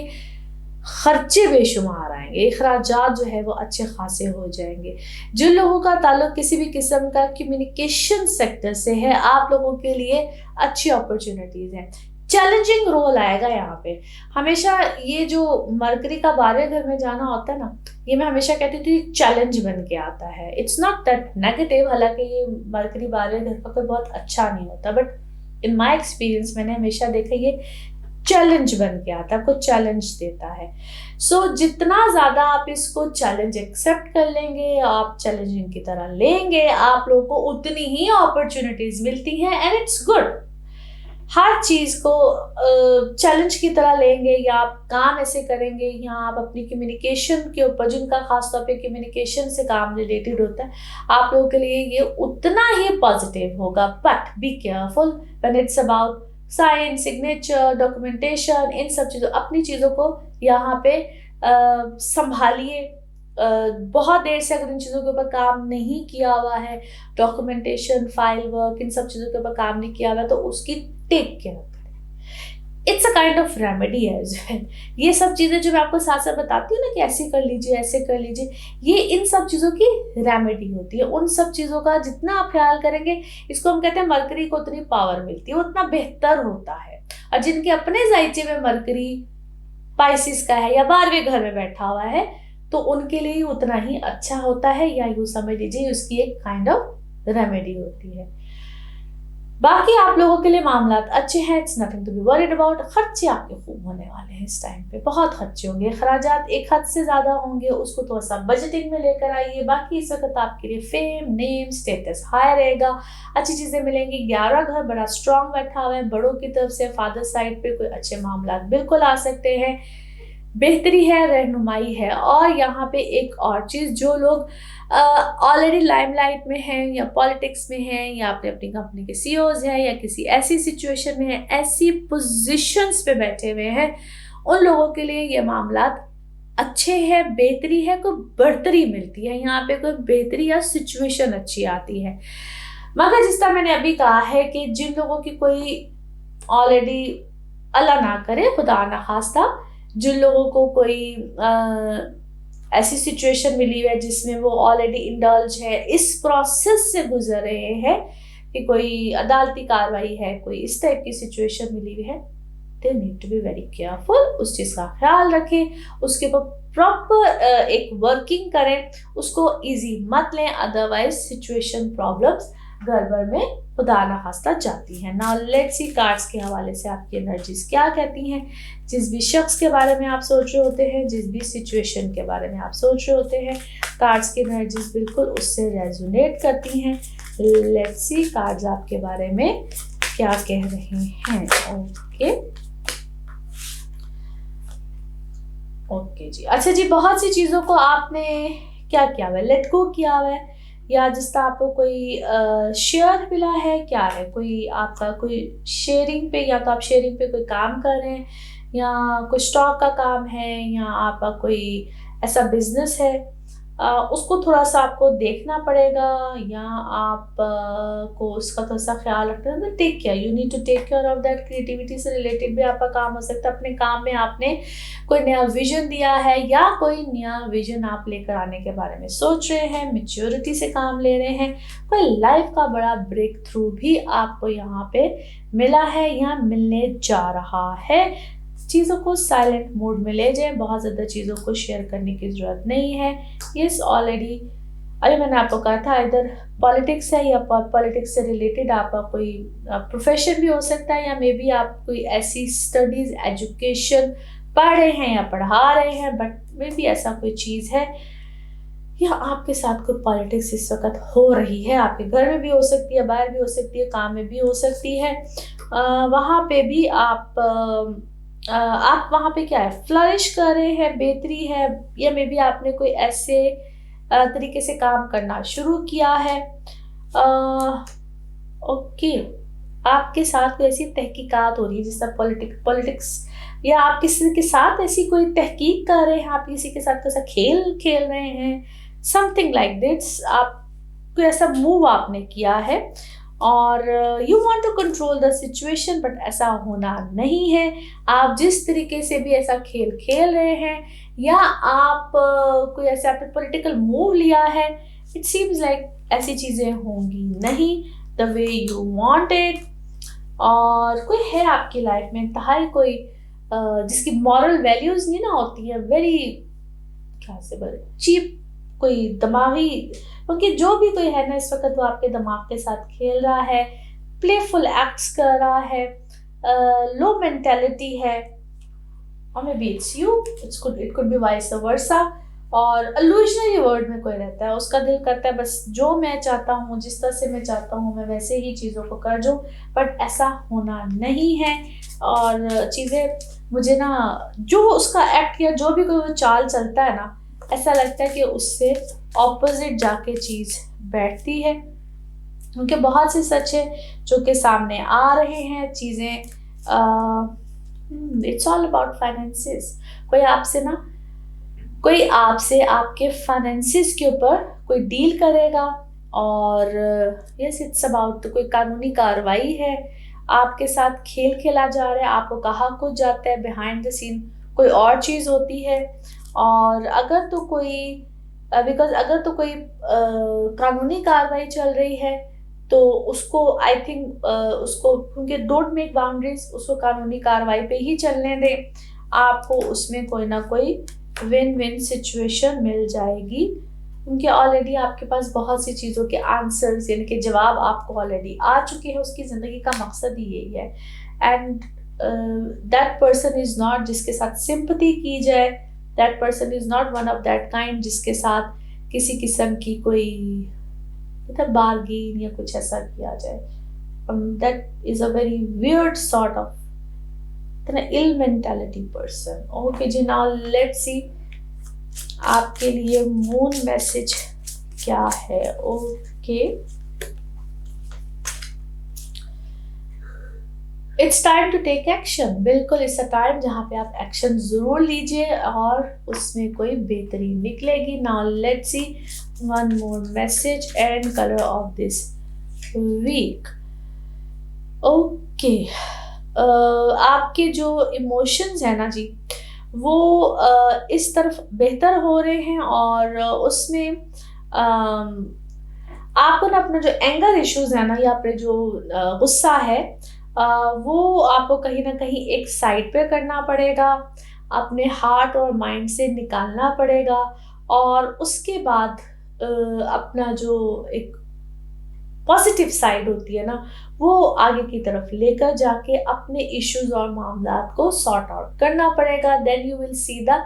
[SPEAKER 1] खर्चे बेशुमार आएंगे, अखराजात जो है वो अच्छे खासे हो जाएंगे। जिन लोगों का ताल्लुक किसी भी किस्म का कम्युनिकेशन सेक्टर से है, आप लोगों के लिए अच्छी अपॉर्चुनिटीज हैं। चैलेंजिंग रोल आएगा यहाँ पे। हमेशा ये जो मरकरी का 12वें घर में जाना होता है ना, ये मैं हमेशा कहती थी चैलेंज बन के आता है। इट्स नॉट दैट नेगेटिव, हालांकि ये मरकरी 12वें घर का कोई बहुत अच्छा नहीं होता, बट इन माय एक्सपीरियंस मैंने हमेशा देखा ये चैलेंज बन के आता है, कुछ चैलेंज देता है। सो जितना ज़्यादा आप इसको चैलेंज एक्सेप्ट कर लेंगे, आप चैलेंजिंग की तरह लेंगे, आप लोगों को उतनी ही अपॉर्चुनिटीज मिलती हैं, एंड इट्स गुड। हर चीज़ को चैलेंज की तरह लेंगे, या आप काम ऐसे करेंगे, या आप अपनी कम्युनिकेशन के ऊपर, जिनका खासतौर पे कम्युनिकेशन से काम रिलेटेड होता है, आप लोगों के लिए ये उतना ही पॉजिटिव होगा। But be careful when it's about sign, signature, documentation, इन सब चीज़ों, अपनी चीज़ों को यहाँ पे संभालिए। बहुत देर से अगर इन चीज़ों के ऊपर काम नहीं किया हुआ है, डॉक्यूमेंटेशन, फाइल वर्क, इन सब चीज़ों के ऊपर काम नहीं किया हुआ है, तो उसकी टेक केयर करें। It's a kind of remedy as well. ये सब चीज़ें जो मैं आपको साथ साथ बताती हूँ ना कि ऐसे कर लीजिए, ऐसे कर लीजिए, ये इन सब चीज़ों की रेमेडी होती है। उन सब चीज़ों का जितना आप ख्याल करेंगे, इसको हम कहते हैं मरकरी को उतनी पावर मिलती है, उतना बेहतर होता है। और जिनके अपने जायचे में मरकरी पाइसिस का है या 12वें घर में बैठा हुआ है, तो उनके लिए उतना ही अच्छा होता है, या यूँ समझ लीजिए उसकी एक काइंड ऑफ रेमेडी होती है। बाकी आप लोगों के लिए मामलात अच्छे हैं, it's nothing to be worried about. खर्चे आपके खूब होने वाले हैं इस टाइम पे, बहुत खर्चे होंगे, अखराजात एक हद से ज़्यादा होंगे, उसको थोड़ा सा बजटिंग में लेकर आइए। बाकी इस वक्त आपके लिए फेम, नेम, स्टेटस हाई रहेगा, अच्छी चीज़ें मिलेंगी। 11 घर बड़ा स्ट्रॉन्ग बैठा हुआ है, बड़ों की तरफ से फादर साइड पे कोई अच्छे मामला बिल्कुल आ सकते हैं, बेहतरी है, रहनुमाई है। और यहाँ पे एक और चीज़, जो लोग ऑलरेडी लाइमलाइट में हैं, या पॉलिटिक्स में हैं, या अपने अपनी कंपनी के सीईओज हैं, या किसी ऐसी सिचुएशन में हैं, ऐसी पोजीशंस पे बैठे हुए हैं, उन लोगों के लिए ये मामलात अच्छे हैं, बेहतरी है, कोई बढ़तरी मिलती है यहाँ पे, कोई बेहतरी या सिचुएशन अच्छी आती है। मगर जिस तरह मैंने अभी कहा है कि जिन लोगों की कोई ऑलरेडी, अल्लाह ना करे, खुदा ना खास्ता, जिन लोगों को कोई ऐसी सिचुएशन मिली हुई है जिसमें वो ऑलरेडी इंडल्ज है, इस प्रोसेस से गुजर रहे हैं कि कोई अदालती कार्रवाई है, कोई इस टाइप की सिचुएशन मिली हुई है, they need to be very careful. उस चीज़ का ख्याल रखें, उसके ऊपर प्रॉपर एक वर्किंग करें, उसको इजी मत लें, अदरवाइज सिचुएशन प्रॉब्लम्स गड़बड़ में खुदा ना खास्ता जाती हैं। नाउ लेट्स सी कार्ड्स के हवाले से आपकी एनर्जीज क्या कहती हैं। जिस भी शख्स के बारे में आप सोच रहे होते हैं, जिस भी सिचुएशन के बारे में आप सोच रहे होते हैं, कार्ड्स की एनर्जीज बिल्कुल उससे रेजोनेट करती हैं। लेट्स सी कार्ड्स आपके बारे में क्या कह रहे हैं। ओके जी, अच्छा जी, बहुत सी चीज़ों को आपने क्या किया हुआ है, लेट गो किया हुआ है, या जिस तरह आपको कोई शेयर मिला है, क्या है, कोई आपका कोई शेयरिंग पे, या तो आप शेयरिंग पे कोई काम कर रहे हैं, या कोई स्टॉक का काम है, या आपका कोई ऐसा बिजनेस है उसको थोड़ा सा आपको देखना पड़ेगा, या आप को उसका थोड़ा सा ख्याल रखना है। Take care, you need to take care of that. Creativity से रिलेटेड भी आपका काम हो सकता है। अपने काम में आपने कोई नया विजन दिया है, या कोई नया विजन आप लेकर आने के बारे में सोच रहे हैं, मेच्योरिटी से काम ले रहे हैं। कोई लाइफ का बड़ा ब्रेक थ्रू भी आपको यहाँ पे मिला है या मिलने जा रहा है। चीज़ों को साइलेंट मोड में ले जाएं, बहुत ज़्यादा चीज़ों को शेयर करने की ज़रूरत नहीं है। यस, ऑलरेडी अभी मैंने आपको कहा था, इधर पॉलिटिक्स है या पॉलिटिक्स से रिलेटेड आपका कोई प्रोफेशन भी हो सकता है, या मे बी आप कोई ऐसी स्टडीज़ एजुकेशन पढ़ रहे हैं या पढ़ा रहे हैं, बट मे बी ऐसा कोई चीज़ है, या आपके साथ कोई पॉलिटिक्स इस वक्त हो रही है। आपके घर में भी हो सकती है, बाहर भी हो सकती है, काम में भी हो सकती है। वहाँ पे भी आप वहाँ पे क्या है, फ्लरिश कर रहे हैं, बेहतरी है, या मे बी आपने कोई ऐसे तरीके से काम करना शुरू किया है। ओके, आपके साथ कोई ऐसी तहकीकात हो रही है जिस तरह पॉलिटिक्स, या आप किसी के साथ ऐसी कोई तहकीक कर रहे हैं, आप किसी के साथ कैसा खेल खेल रहे हैं, समथिंग लाइक दिस। आप कोई ऐसा मूव आपने किया है और you want to control the situation, but ऐसा होना नहीं है। आप जिस तरीके से भी ऐसा खेल खेल रहे हैं, या आप कोई ऐसे आपने पॉलिटिकल मूव लिया है, इट सीम्स लाइक ऐसी चीज़ें होंगी नहीं the way you want it. और कोई है आपकी लाइफ में इंतहाई कोई जिसकी मॉरल वैल्यूज़ नहीं ना होती है, वेरी क्या से बोले, चीप, कोई दिमागी, क्योंकि जो भी कोई है ना इस वक्त वो आपके दिमाग के साथ खेल रहा है, प्लेफुल एक्ट्स कर रहा है, लो मेंटेलिटी है, और may be it's you, it could be vice versa. और इल्यूजनरी वर्ल्ड में कोई रहता है, उसका दिल करता है बस जो मैं चाहता हूँ, जिस तरह से मैं चाहता हूँ, मैं वैसे ही चीज़ों को कर दूँ, बट ऐसा होना नहीं है। और चीज़ें मुझे ना, जो उसका एक्ट या जो भी कोई वो चाल चलता है ना, ऐसा लगता है कि उससे ऑपोजिट जाके चीज़ बैठती है। क्योंकि बहुत से सच है जो कि सामने आ रहे हैं चीज़ें। It's all about finances. कोई आपसे आपके फाइनेंसिस के ऊपर कोई डील करेगा, और यस इट्स अबाउट, तो कोई कानूनी कार्रवाई है, आपके साथ खेल खेला जा रहा है, आपको कहा कुछ जाता है, बिहाइंड द सीन कोई और चीज़ होती है। और अगर तो कोई कानूनी कार्रवाई चल रही है, तो उसको आई थिंक उसको, क्योंकि डोंट मेक बाउंड्रीज, उसको कानूनी कार्रवाई पे ही चलने दें। आपको उसमें कोई ना कोई विन विन सिचुएशन मिल जाएगी, क्योंकि ऑलरेडी आपके पास बहुत सी चीज़ों के आंसर्स यानी कि जवाब आपको ऑलरेडी आ चुके हैं। उसकी ज़िंदगी का मकसद ही यही है। And that person is not जिसके साथ सिंपैथी की जाए, that person is not one of that kind जिसके साथ किसी किस्म की कोई मतलब बार्गेन या कुछ ऐसा किया जाए। That is a very weird sort of ill mentality person. Okay ji, now let's see आपके लिए मून मैसेज क्या है। Okay, it's time to take action. बिल्कुल इस टाइम जहाँ पे आप एक्शन जरूर लीजिए और उसमें कोई बेहतरी निकलेगी। Now let's see one more message and colour of this week. Okay, आपके जो इमोशंस है ना जी, वो इस तरफ बेहतर हो रहे हैं, और उसमें आपको ना अपना जो एंगर इश्यूज है ना, या अपने जो गुस्सा है, वो आपको कहीं ना कहीं एक साइड पे करना पड़ेगा, अपने हार्ट और माइंड से निकालना पड़ेगा, और उसके बाद अपना जो एक पॉजिटिव साइड होती है ना, वो आगे की तरफ लेकर जाके अपने इश्यूज और मामलात को सॉर्ट आउट करना पड़ेगा। Then you will see the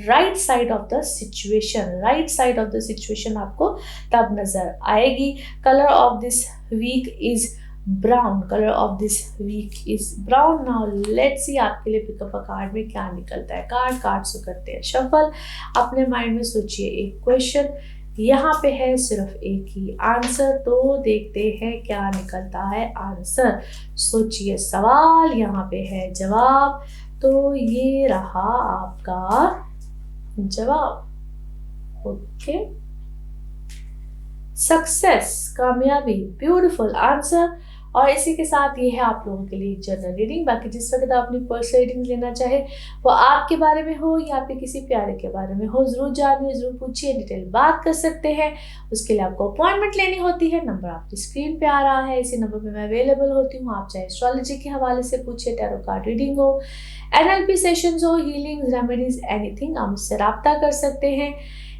[SPEAKER 1] right side of the situation. Right side of the situation आपको तब नजर आएगी। Colour of this week is brown. Colour of this week is brown. Now let's see आपके लिए पिकअप अ कार्ड में क्या निकलता है। कार्ड से करते हैं शफल। अपने माइंड में सोचिए एक क्वेश्चन, यहाँ पे है सिर्फ एक ही आंसर, तो देखते हैं क्या निकलता है आंसर। सोचिए सवाल, यहाँ पे है जवाब, तो ये रहा आपका जवाब। ओके, सक्सेस, कामयाबी, ब्यूटीफुल आंसर। और इसी के साथ ये है आप लोगों के लिए जनरल रीडिंग। बाकी जिस वक्त आप अपनी पर्सनल रीडिंग लेना चाहे वो आपके बारे में हो या आपके किसी प्यारे के बारे में हो, जरूर जानिए, जरूर पूछिए, डिटेल बात कर सकते हैं। उसके लिए आपको अपॉइंटमेंट लेनी होती है। नंबर आपकी स्क्रीन पे आ रहा है, इसी नंबर पे मैं अवेलेबल होती हूँ। आप चाहे एस्ट्रोलॉजी के हवाले से पूछिए, टैरो कार्ड रीडिंग हो, NLP सेशंस हो, हीलिंग रेमेडीज, एनीथिंग, आप मुझसे रब्ता कर सकते हैं।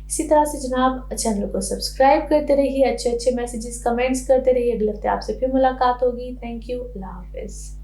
[SPEAKER 1] इसी तरह से जनाब चैनल को सब्सक्राइब करते रहिए, अच्छे अच्छे मैसेजेस कमेंट्स करते रहिए। अगले हफ्ते आपसे फिर मुलाकात होगी। Thank you, Allah Hafiz.